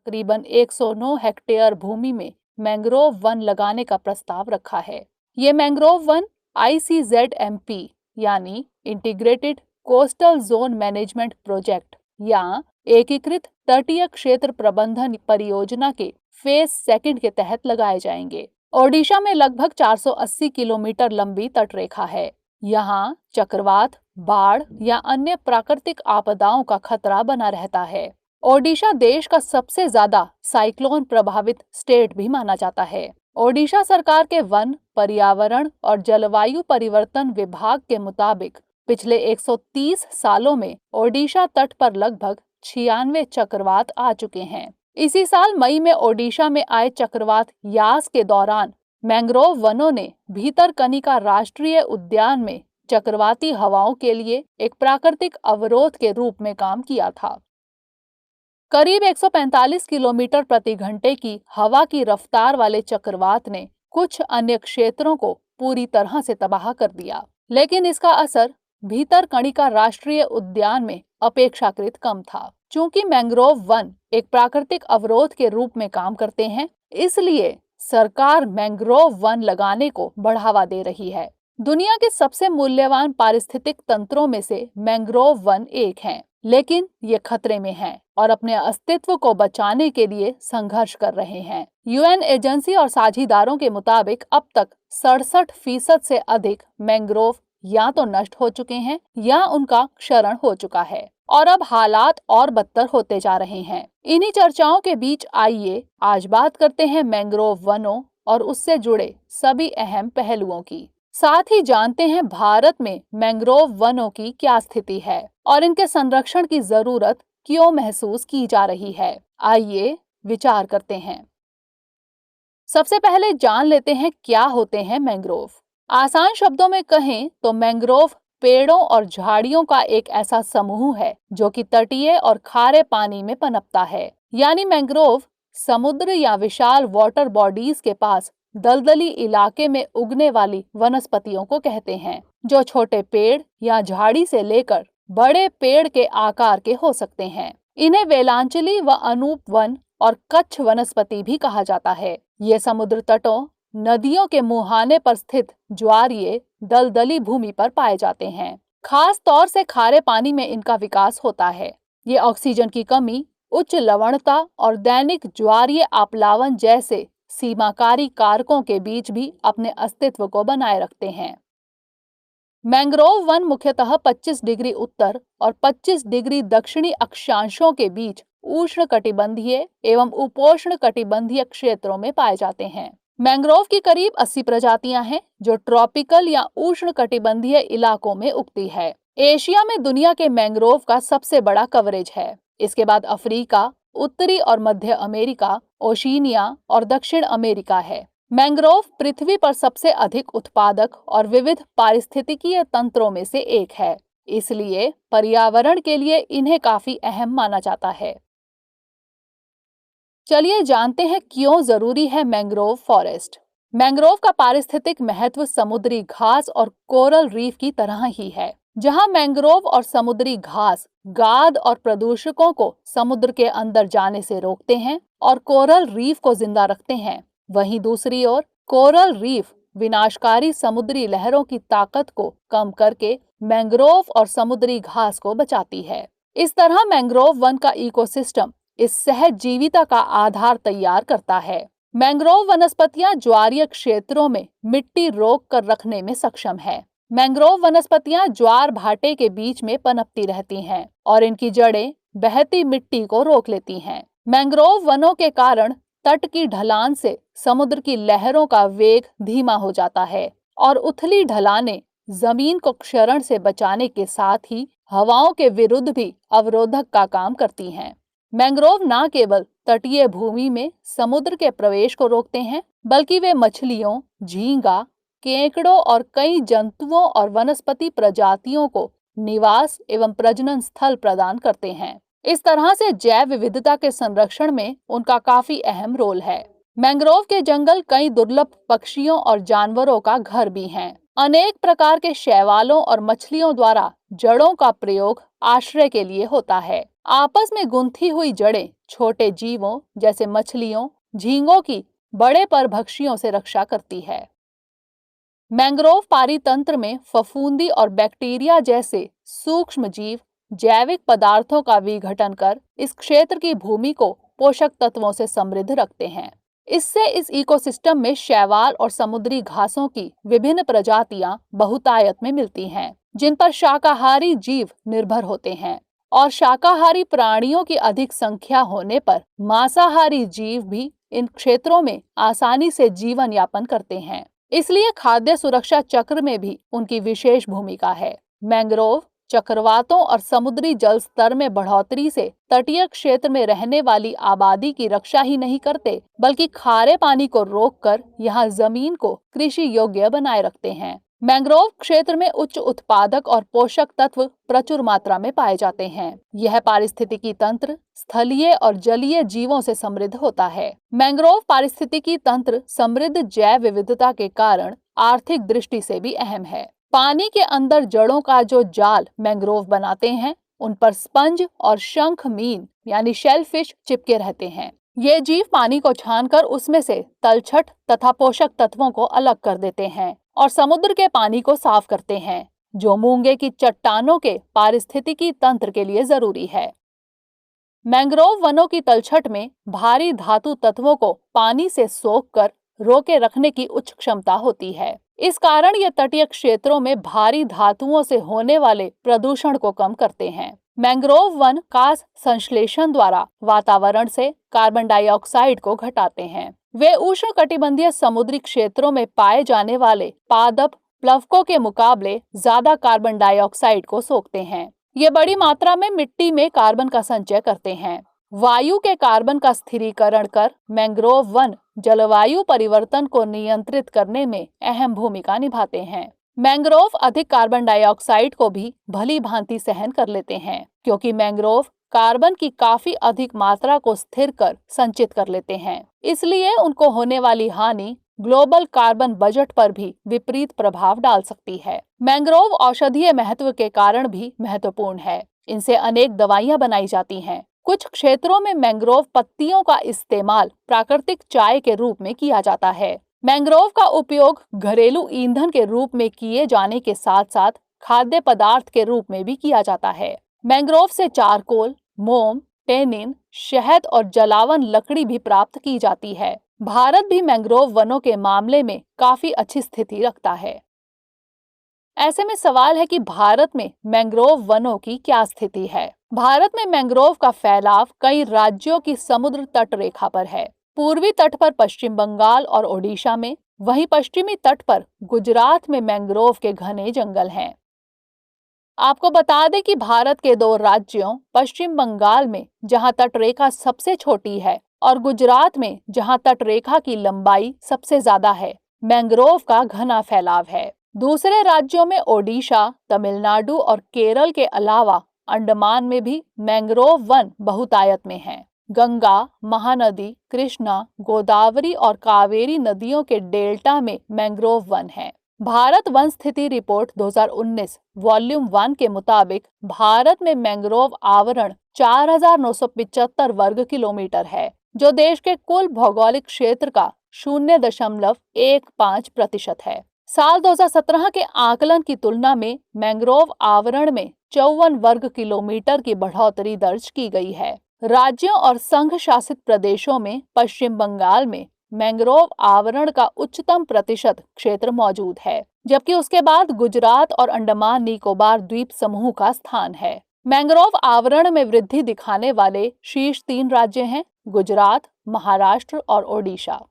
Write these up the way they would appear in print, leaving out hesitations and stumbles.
तकरीबन 109 हेक्टेयर भूमि में mangrove one लगाने का प्रस्ताव रखा है। ये मैंग्रोव वन ICZMP यानी integrated coastal zone management project या एकीकृत तटीय क्षेत्र प्रबंधन परियोजना के फेज सेकंड के तहत लगाए जाएंगे। ओडिशा में लगभग 480 किलोमीटर लंबी तटरेखा है। यहाँ चक्रवात, बाढ़ या अन्य प्राकृतिक आपदाओं का खतरा बना रहता है। ओडिशा देश का सबसे ज्यादा साइक्लोन प्रभावित स्टेट भी माना जाता है। ओडिशा सरकार के वन, पर्यावरण और जलवायु परिवर्तन विभाग के मुताबिक पिछले 130 सालों में ओडिशा तट पर लगभग 96 चक्रवात आ चुके हैं। इसी साल मई में ओडिशा में आए चक्रवात यास के दौरान मैंग्रोव वनों ने भीतरकनिका राष्ट्रीय उद्यान में चक्रवाती हवाओं के लिए एक प्राकृतिक अवरोध के रूप में काम किया था। करीब 145 किलोमीटर प्रति घंटे की हवा की रफ्तार वाले चक्रवात ने कुछ अन्य क्षेत्रों को पूरी तरह से तबाह कर दिया, लेकिन इसका असर भीतरकनिका राष्ट्रीय उद्यान में अपेक्षाकृत कम था। चूंकि मैंग्रोव वन एक प्राकृतिक अवरोध के रूप में काम करते हैं, इसलिए सरकार मैंग्रोव वन लगाने को बढ़ावा दे रही है। दुनिया के सबसे मूल्यवान पारिस्थितिक तंत्रों में से मैंग्रोव वन एक हैं, लेकिन ये खतरे में हैं और अपने अस्तित्व को बचाने के लिए संघर्ष कर रहे हैं। UN एजेंसी और साझीदारों के मुताबिक अब तक 67% से अधिक मैंग्रोव या तो नष्ट हो चुके हैं या उनका क्षरण हो चुका है और अब हालात और बदतर होते जा रहे हैं। इन्हीं चर्चाओं के बीच आइए आज बात करते हैं मैंग्रोव वनों और उससे जुड़े सभी अहम पहलुओं की। साथ ही जानते हैं भारत में मैंग्रोव वनों की क्या स्थिति है और इनके संरक्षण की जरूरत क्यों महसूस की जा रही है। आइए विचार करते हैं। सबसे पहले जान लेते हैं क्या होते हैं मैंग्रोव। आसान शब्दों में कहें तो मैंग्रोव पेड़ों और झाड़ियों का एक ऐसा समूह है जो कि तटीय और खारे पानी में पनपता है। यानी मैंग्रोव समुद्र या विशाल वाटर बॉडीज के पास दलदली इलाके में उगने वाली वनस्पतियों को कहते हैं, जो छोटे पेड़ या झाड़ी से लेकर बड़े पेड़ के आकार के हो सकते हैं। इन्हें वेलांचली व अनूप वन और कच्छ वनस्पति भी कहा जाता है। ये समुद्र तटों, नदियों के मुहाने पर स्थित ज्वारीय दलदली भूमि पर पाए जाते हैं। खास तौर से खारे पानी में इनका विकास होता है। ये ऑक्सीजन की कमी, उच्च लवणता और दैनिक ज्वारीय आप्लावन जैसे सीमाकारी कारकों के बीच भी अपने अस्तित्व को बनाए रखते हैं। मैंग्रोव वन मुख्यतः 25 डिग्री उत्तर और 25 डिग्री दक्षिणी अक्षांशों के बीच उष्णकटिबंधीय एवं उपोष्ण कटिबंधीय क्षेत्रों में पाए जाते हैं। मैंग्रोव की करीब 80 प्रजातियां हैं जो ट्रॉपिकल या उष्णकटिबंधीय इलाकों में उगती है। एशिया में दुनिया के मैंग्रोव का सबसे बड़ा कवरेज है। इसके बाद अफ्रीका, उत्तरी और मध्य अमेरिका, ओशिनिया और दक्षिण अमेरिका है। मैंग्रोव पृथ्वी पर सबसे अधिक उत्पादक और विविध पारिस्थितिकीय तंत्रों में से एक है, इसलिए पर्यावरण के लिए इन्हें काफी अहम माना जाता है। चलिए जानते हैं क्यों जरूरी है मैंग्रोव फॉरेस्ट। मैंग्रोव का पारिस्थितिक महत्व समुद्री घास और कोरल रीफ की तरह ही है। जहां मैंग्रोव और समुद्री घास गाद और प्रदूषकों को समुद्र के अंदर जाने से रोकते हैं और कोरल रीफ को जिंदा रखते हैं, वहीं दूसरी ओर कोरल रीफ विनाशकारी समुद्री लहरों की ताकत को कम करके मैंग्रोव और समुद्री घास को बचाती है। इस तरह मैंग्रोव वन का इकोसिस्टम इस सहज जीविता का आधार तैयार करता है। मैंग्रोव वनस्पतियां ज्वारीय क्षेत्रों में मिट्टी रोक कर रखने में सक्षम है। मैंग्रोव वनस्पतियां ज्वार भाटे के बीच में पनपती रहती हैं और इनकी जड़ें बहती मिट्टी को रोक लेती हैं। मैंग्रोव वनों के कारण तट की ढलान से समुद्र की लहरों का वेग धीमा हो जाता है और उथली ढलानें जमीन को क्षरण से बचाने के साथ ही हवाओं के विरुद्ध भी अवरोधक का काम करती हैं। मैंग्रोव न केवल तटीय भूमि में समुद्र के प्रवेश को रोकते हैं, बल्कि वे मछलियों, झींगा, केकड़ों और कई जंतुओं और वनस्पति प्रजातियों को निवास एवं प्रजनन स्थल प्रदान करते हैं। इस तरह से जैव विविधता के संरक्षण में उनका काफी अहम रोल है। मैंग्रोव के जंगल कई दुर्लभ पक्षियों और जानवरों का घर भी हैं। अनेक प्रकार के शैवालों और मछलियों द्वारा जड़ों का प्रयोग आश्रय के लिए होता है। आपस में गुंथी हुई जड़ें छोटे जीवों जैसे मछलियों, झींगों की बड़े परभक्षियों से रक्षा करती है। मैंग्रोव पारितंत्र में फफूंदी और बैक्टीरिया जैसे सूक्ष्म जीव जैविक पदार्थों का विघटन कर इस क्षेत्र की भूमि को पोषक तत्वों से समृद्ध रखते हैं। इससे इस इकोसिस्टम में शैवाल और समुद्री घासों की विभिन्न प्रजातियां बहुतायत में मिलती हैं, जिन पर शाकाहारी जीव निर्भर होते हैं। और शाकाहारी प्राणियों की अधिक संख्या होने पर मांसाहारी जीव भी इन क्षेत्रों में आसानी से जीवन यापन करते हैं। इसलिए खाद्य सुरक्षा चक्र में भी उनकी विशेष भूमिका है। मैंग्रोव चक्रवातों और समुद्री जल स्तर में बढ़ोतरी से तटीय क्षेत्र में रहने वाली आबादी की रक्षा ही नहीं करते, बल्कि खारे पानी को रोककर यहाँ जमीन को कृषि योग्य बनाए रखते हैं। मैंग्रोव क्षेत्र में उच्च उत्पादक और पोषक तत्व प्रचुर मात्रा में पाए जाते हैं। यह पारिस्थितिकी तंत्र स्थलीय और जलीय जीवों से समृद्ध होता है। मैंग्रोव पारिस्थितिकी तंत्र समृद्ध जैव विविधता के कारण आर्थिक दृष्टि से भी अहम है। पानी के अंदर जड़ों का जो जाल मैंग्रोव बनाते हैं, उन पर स्पंज और शंख मीन यानी शेलफिश चिपके रहते हैं। ये जीव पानी को छानकर उसमें से तलछट तथा पोषक तत्वों को अलग कर देते हैं और समुद्र के पानी को साफ करते हैं, जो मूंगे की चट्टानों के पारिस्थितिकी तंत्र के लिए जरूरी है। मैंग्रोव वनों की तलछट में भारी धातु तत्वों को पानी से सोखकर रोके रखने की उच्च क्षमता होती है। इस कारण ये तटीय क्षेत्रों में भारी धातुओं से होने वाले प्रदूषण को कम करते हैं। मैंग्रोव वन कास संश्लेषण द्वारा वातावरण से कार्बन डाइऑक्साइड को घटाते हैं। वे उष्णकटिबंधीय समुद्री क्षेत्रों में पाए जाने वाले पादप प्लवकों के मुकाबले ज्यादा कार्बन डाइऑक्साइड को सोखते हैं। ये बड़ी मात्रा में मिट्टी में कार्बन का संचय करते हैं। वायु के कार्बन का स्थिरीकरण कर मैंग्रोव वन जलवायु परिवर्तन को नियंत्रित करने में अहम भूमिका निभाते हैं। मैंग्रोव अधिक कार्बन डाइऑक्साइड को भी भली भांति सहन कर लेते हैं, क्योंकि मैंग्रोव कार्बन की काफी अधिक मात्रा को स्थिर कर संचित कर लेते हैं। इसलिए उनको होने वाली हानि ग्लोबल कार्बन बजट पर भी विपरीत प्रभाव डाल सकती है। मैंग्रोव औषधीय महत्व के कारण भी महत्वपूर्ण है। इनसे अनेक दवाइयां बनाई जाती हैं। कुछ क्षेत्रों में मैंग्रोव पत्तियों का इस्तेमाल प्राकृतिक चाय के रूप में किया जाता है। मैंग्रोव का उपयोग घरेलू ईंधन के रूप में किए जाने के साथ साथ खाद्य पदार्थ के रूप में भी किया जाता है। मैंग्रोव से चारकोल, मोम, टेनिन, शहद और जलावन लकड़ी भी प्राप्त की जाती है। भारत भी मैंग्रोव वनों के मामले में काफी अच्छी स्थिति रखता है। ऐसे में सवाल है कि भारत में मैंग्रोव वनों की क्या स्थिति है। भारत में मैंग्रोव का फैलाव कई राज्यों की समुद्र तट रेखा पर है। पूर्वी तट पर पश्चिम बंगाल और ओडिशा में, वहीं पश्चिमी तट पर गुजरात में मैंग्रोव के घने जंगल हैं। आपको बता दें कि भारत के दो राज्यों पश्चिम बंगाल में जहां तटरेखा सबसे छोटी है और गुजरात में जहां तटरेखा की लंबाई सबसे ज्यादा है, मैंग्रोव का घना फैलाव है। दूसरे राज्यों में ओडिशा, तमिलनाडु और केरल के अलावा अंडमान में भी मैंग्रोव वन बहुतायत में हैं। गंगा, महानदी, कृष्णा, गोदावरी और कावेरी नदियों के डेल्टा में मैंग्रोव वन है। भारत वन स्थिति रिपोर्ट 2019 वॉल्यूम 1 के मुताबिक भारत में मैंग्रोव आवरण 4,975 वर्ग किलोमीटर है, जो देश के कुल भौगोलिक क्षेत्र का 0.15% है। साल 2017 के आकलन की तुलना में मैंग्रोव आवरण में 54 वर्ग किलोमीटर की बढ़ोतरी दर्ज की गई है। राज्यों और संघ शासित प्रदेशों में पश्चिम बंगाल में मैंग्रोव आवरण का उच्चतम प्रतिशत क्षेत्र मौजूद है, जबकि उसके बाद गुजरात और अंडमान निकोबार द्वीप समूह का स्थान है। मैंग्रोव आवरण में वृद्धि दिखाने वाले शीर्ष 3 राज्य हैं गुजरात, महाराष्ट्र और ओडिशा।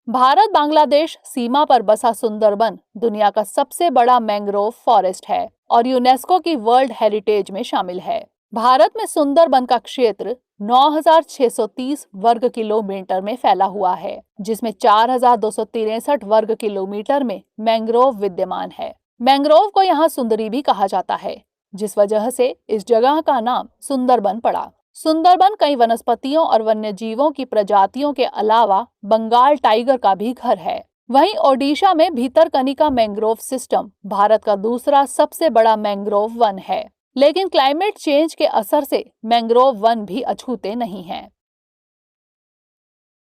भारत बांग्लादेश सीमा पर बसा सुंदरबन दुनिया का सबसे बड़ा मैंग्रोव फॉरेस्ट है और यूनेस्को की वर्ल्ड हेरिटेज में शामिल है। भारत में सुंदरबन का क्षेत्र 9,630 वर्ग किलोमीटर में फैला हुआ है, जिसमें 4,263 वर्ग किलोमीटर में मैंग्रोव विद्यमान है। मैंग्रोव को यहाँ सुंदरी भी कहा जाता है, जिस वजह से इस जगह का नाम सुंदरबन पड़ा। सुंदरबन कई वनस्पतियों और वन्यजीवों की प्रजातियों के अलावा बंगाल टाइगर का भी घर है। वहीं ओडिशा में भीतरकनिका मैंग्रोव सिस्टम भारत का दूसरा सबसे बड़ा मैंग्रोव वन है। लेकिन क्लाइमेट चेंज के असर से मैंग्रोव वन भी अछूते नहीं हैं।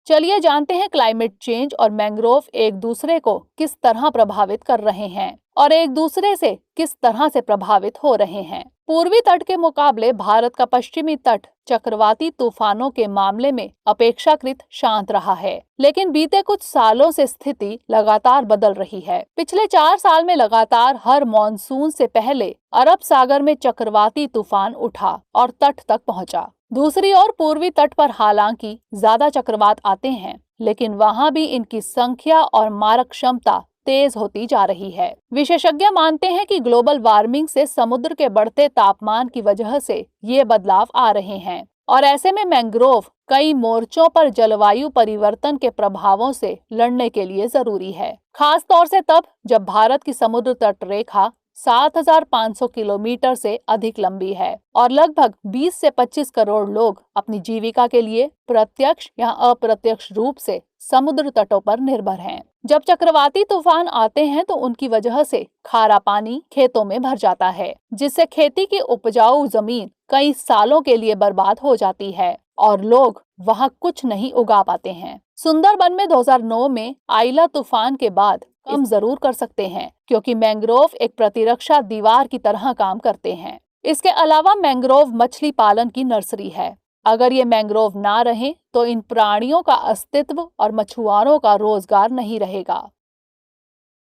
चलिए जानते हैं क्लाइमेट चेंज और मैंग्रोव एक दूसरे को किस तरह प्रभावित कर रहे हैं और एक दूसरे से किस तरह से प्रभावित हो रहे हैं। पूर्वी तट के मुकाबले भारत का पश्चिमी तट चक्रवाती तूफानों के मामले में अपेक्षाकृत शांत रहा है, लेकिन बीते कुछ सालों से स्थिति लगातार बदल रही है। पिछले 4 साल में लगातार हर मॉनसून से पहले अरब सागर में चक्रवाती तूफान उठा और तट तक पहुंचा। दूसरी ओर पूर्वी तट पर हालांकि ज्यादा चक्रवात आते हैं, लेकिन वहां भी इनकी संख्या और मारक क्षमता तेज होती जा रही है। विशेषज्ञ मानते हैं कि ग्लोबल वार्मिंग से समुद्र के बढ़ते तापमान की वजह से ये बदलाव आ रहे हैं और ऐसे में मैंग्रोव कई मोर्चों पर जलवायु परिवर्तन के प्रभावों से लड़ने के लिए जरूरी है, खास तौर से तब जब भारत की समुद्र तट रेखा 7,500 किलोमीटर से अधिक लंबी है और लगभग 20 से 25 करोड़ लोग अपनी जीविका के लिए प्रत्यक्ष या अप्रत्यक्ष रूप से समुद्र तटों पर निर्भर हैं। जब चक्रवाती तूफान आते हैं तो उनकी वजह से खारा पानी खेतों में भर जाता है, जिससे खेती की उपजाऊ जमीन कई सालों के लिए बर्बाद हो जाती है और लोग वहां कुछ नहीं उगा पाते हैं। सुंदरबन में 2009 में आइला तूफान के बाद कम जरूर कर सकते हैं, क्योंकि मैंग्रोव एक प्रतिरक्षा दीवार की तरह काम करते हैं। इसके अलावा मैंग्रोव मछली पालन की नर्सरी है। अगर ये मैंग्रोव ना रहे तो इन प्राणियों का अस्तित्व और मछुआरों का रोजगार नहीं रहेगा।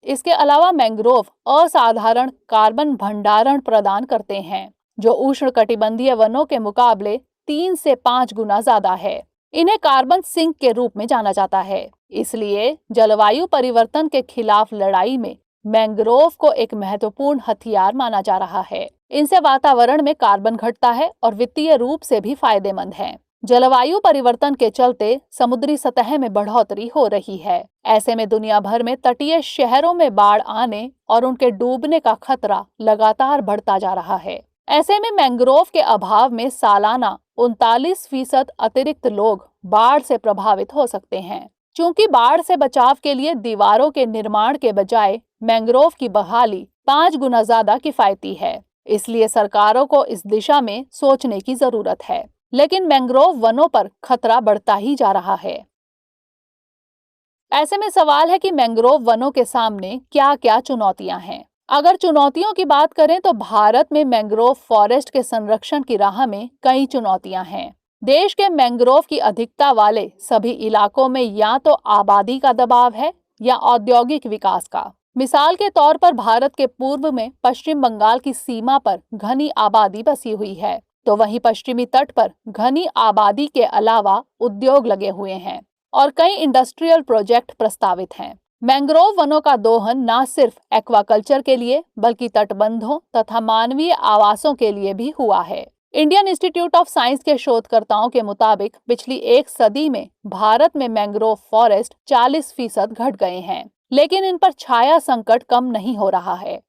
इसके अलावा मैंग्रोव असाधारण कार्बन भंडारण प्रदान करते हैं, जो उष्णकटिबंधीय वनों के मुकाबले 3 से 5 गुना ज्यादा है। इन्हें कार्बन सिंक के रूप में जाना जाता है। इसलिए जलवायु परिवर्तन के खिलाफ लड़ाई में मैंग्रोव को एक महत्वपूर्ण हथियार माना जा रहा है। इनसे वातावरण में कार्बन घटता है और वित्तीय रूप से भी फायदेमंद है। जलवायु परिवर्तन के चलते समुद्री सतह में बढ़ोतरी हो रही है। ऐसे में दुनिया भर में तटीय शहरों में बाढ़ आने और उनके डूबने का खतरा लगातार बढ़ता जा रहा है। ऐसे में मैंग्रोव के अभाव में सालाना 39% अतिरिक्त लोग बाढ़ से प्रभावित हो सकते हैं। चूंकि बाढ़ से बचाव के लिए दीवारों के निर्माण के बजाय मैंग्रोव की बहाली 5 गुना ज्यादा किफायती है, इसलिए सरकारों को इस दिशा में सोचने की जरूरत है। लेकिन मैंग्रोव वनों पर खतरा बढ़ता ही जा रहा है। ऐसे में सवाल है कि मैंग्रोव वनों के सामने क्या क्या चुनौतियां हैं। अगर चुनौतियों की बात करें तो भारत में मैंग्रोव फॉरेस्ट के संरक्षण की राह में कई चुनौतियां हैं। देश के मैंग्रोव की अधिकता वाले सभी इलाकों में या तो आबादी का दबाव है या औद्योगिक विकास का। मिसाल के तौर पर भारत के पूर्व में पश्चिम बंगाल की सीमा पर घनी आबादी बसी हुई है, तो वहीं पश्चिमी तट पर घनी आबादी के अलावा उद्योग लगे हुए हैं और कई इंडस्ट्रियल प्रोजेक्ट प्रस्तावित हैं। मैंग्रोव वनों का दोहन न सिर्फ एक्वाकल्चर के लिए बल्कि तटबंधों तथा मानवीय आवासों के लिए भी हुआ है। इंडियन इंस्टीट्यूट ऑफ साइंस के शोधकर्ताओं के मुताबिक पिछली 1 सदी में भारत में मैंग्रोव फॉरेस्ट 40% घट गए हैं, लेकिन इन पर छाया संकट कम नहीं हो रहा है।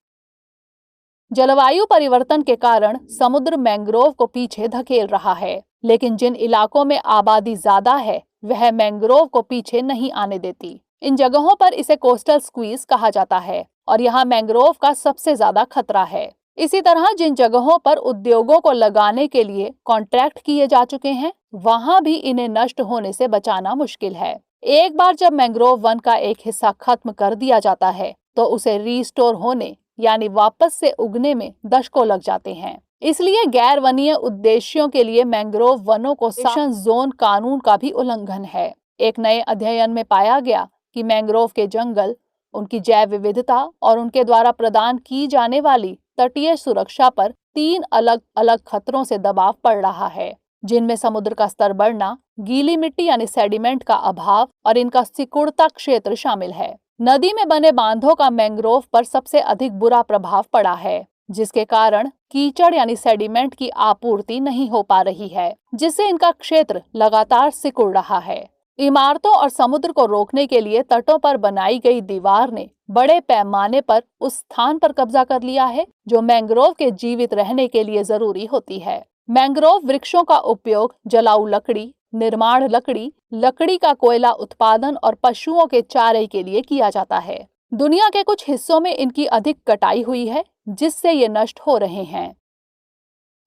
जलवायु परिवर्तन के कारण समुद्र मैंग्रोव को पीछे धकेल रहा है, लेकिन जिन इलाकों में आबादी ज्यादा है वह मैंग्रोव को पीछे नहीं आने देती। इन जगहों पर इसे कोस्टल स्क्वीज कहा जाता है और यहाँ मैंग्रोव का सबसे ज्यादा खतरा है। इसी तरह जिन जगहों पर उद्योगों को लगाने के लिए कॉन्ट्रैक्ट किए जा चुके हैं, वहां भी इन्हें नष्ट होने से बचाना मुश्किल है। एक बार जब मैंग्रोव वन का एक हिस्सा खत्म कर दिया जाता है तो उसे रीस्टोर होने यानी वापस से उगने में दशकों लग जाते हैं। इसलिए गैर वनीय उद्देश्यों के लिए मैंग्रोव वनों को कंजर्वेशन जोन कानून का भी उल्लंघन है। एक नए अध्ययन में पाया गया कि मैंग्रोव के जंगल, उनकी जैव विविधता और उनके द्वारा प्रदान की जाने वाली तटीय सुरक्षा पर 3 अलग अलग खतरों से दबाव पड़ रहा है, जिनमें समुद्र का स्तर बढ़ना, गीली मिट्टी यानी सेडिमेंट का अभाव और इनका सिकुड़ता क्षेत्र शामिल है। नदी में बने बांधों का मैंग्रोव पर सबसे अधिक बुरा प्रभाव पड़ा है, जिसके कारण कीचड़ यानी सेडिमेंट की आपूर्ति नहीं हो पा रही है, जिससे इनका क्षेत्र लगातार सिकुड़ रहा है। इमारतों और समुद्र को रोकने के लिए तटों पर बनाई गई दीवार ने बड़े पैमाने पर उस स्थान पर कब्जा कर लिया है जो मैंग्रोव के जीवित रहने के लिए जरूरी होती है। मैंग्रोव वृक्षों का उपयोग जलाऊ लकड़ी, निर्माण लकड़ी, लकड़ी का कोयला उत्पादन और पशुओं के चारे के लिए किया जाता है। दुनिया के कुछ हिस्सों में इनकी अधिक कटाई हुई है, जिससे ये नष्ट हो रहे हैं।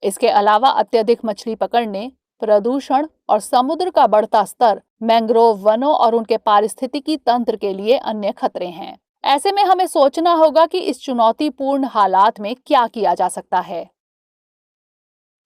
इसके अलावा अत्यधिक मछली पकड़ने, प्रदूषण और समुद्र का बढ़ता स्तर मैंग्रोव वनों और उनके पारिस्थितिकी तंत्र के लिए अन्य खतरे हैं। ऐसे में हमें सोचना होगा कि इस चुनौतीपूर्ण हालात में क्या किया जा सकता है।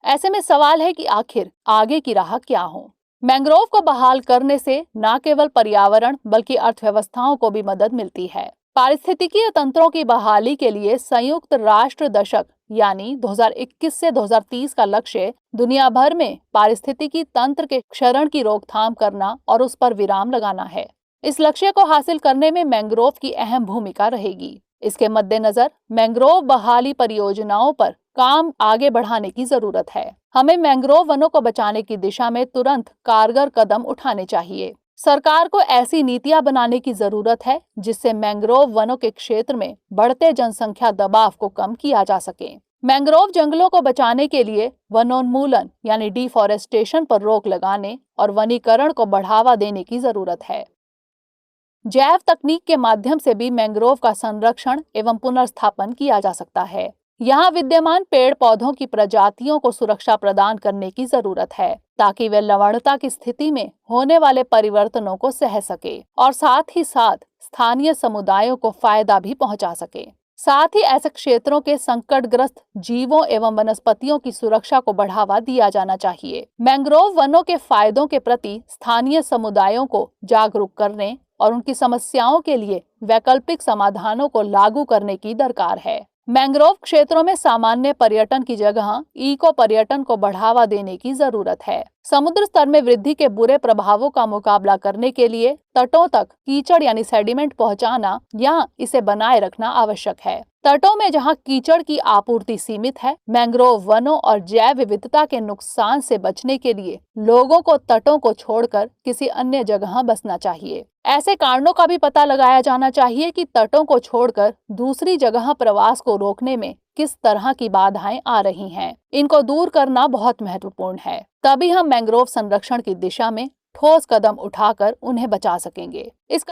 ऐसे में सवाल है कि आखिर आगे की राह क्या हो। मैंग्रोव को बहाल करने से न केवल पर्यावरण बल्कि अर्थव्यवस्थाओं को भी मदद मिलती है। पारिस्थितिकीय तंत्रों की बहाली के लिए संयुक्त राष्ट्र दशक यानी 2021 से 2030 का लक्ष्य दुनिया भर में पारिस्थितिकी तंत्र के क्षरण की रोकथाम करना और उस पर विराम लगाना है। इस लक्ष्य को हासिल करने में मैंग्रोव की अहम भूमिका रहेगी। इसके मद्देनजर मैंग्रोव बहाली परियोजनाओं पर काम आगे बढ़ाने की जरूरत है। हमें मैंग्रोव वनों को बचाने की दिशा में तुरंत कारगर कदम उठाने चाहिए। सरकार को ऐसी नीतियां बनाने की जरूरत है जिससे मैंग्रोव वनों के क्षेत्र में बढ़ते जनसंख्या दबाव को कम किया जा सके। मैंग्रोव जंगलों को बचाने के लिए वनोन्मूलन यानी डिफॉरेस्टेशन पर रोक लगाने और वनीकरण को बढ़ावा देने की जरूरत है। जैव तकनीक के माध्यम से भी मैंग्रोव का संरक्षण एवं पुनर्स्थापन किया जा सकता है। यहाँ विद्यमान पेड़ पौधों की प्रजातियों को सुरक्षा प्रदान करने की जरूरत है ताकि वे लवणता की स्थिति में होने वाले परिवर्तनों को सह सके और साथ ही साथ स्थानीय समुदायों को फायदा भी पहुंचा सके। साथ ही ऐसे क्षेत्रों के संकटग्रस्त जीवों एवं वनस्पतियों की सुरक्षा को बढ़ावा दिया जाना चाहिए। मैंग्रोव वनों के फायदों के प्रति स्थानीय समुदायों को जागरूक करने और उनकी समस्याओं के लिए वैकल्पिक समाधानों को लागू करने की दरकार है। मैंग्रोव क्षेत्रों में सामान्य पर्यटन की जगह इको पर्यटन को बढ़ावा देने की जरूरत है। समुद्र स्तर में वृद्धि के बुरे प्रभावों का मुकाबला करने के लिए तटों तक कीचड़ यानी सेडिमेंट पहुंचाना या इसे बनाए रखना आवश्यक है। तटों में जहां कीचड़ की आपूर्ति सीमित है, मैंग्रोव वनों और जैव विविधता के नुकसान से बचने के लिए लोगों को तटों को छोड़कर किसी अन्य जगह बसना चाहिए। ऐसे कारणों का भी पता लगाया जाना चाहिए कि तटों को छोड़कर दूसरी जगह प्रवास को रोकने में किस तरह की बाधाएं आ रही हैं। इनको दूर करना बहुत महत्वपूर्ण है। तभी हम मैंग्रोव संरक्षण की दिशा में ठोस कदम उठाकर उन्हें बचा सकेंगे। इस